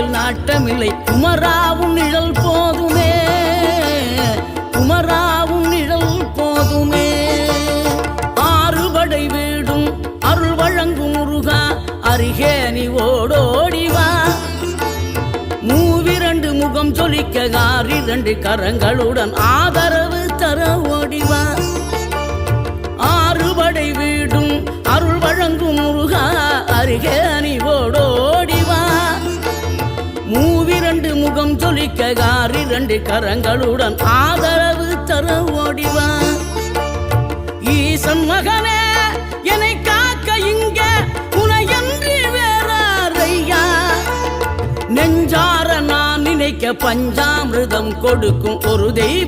வாழ்க்கையில் நாட்டமில்லை. குமராவும் நிழல் போதுமே, குமராவும் நிழல் போதுமே. ஆறுபடை வீடும் அருள் வழங்கும் முருகா, அருகே நீ ஓடோடிவா. மூவிரண்டு முகம் சொலிக்க ஆறிரண்டு கரங்களுடன் ஆதரவு தர ஓடிவா. ஆறுபடை வீடும் அருள் வழங்கும் முருகா, அருகே நீ ஓடோடிவா. மூவிரண்டு முகம் சொலிக்க ஆறிரண்டு கரங்களுடன் ஆதரவு தர ஓடிவா. ஈசன் மகனே என்னை காக்க இங்க உனையன்றி வேறாரையா. நெஞ்சார நான் நினைக்க பஞ்சாமிர்தம் கொடுக்கும் ஒரு தெய்வ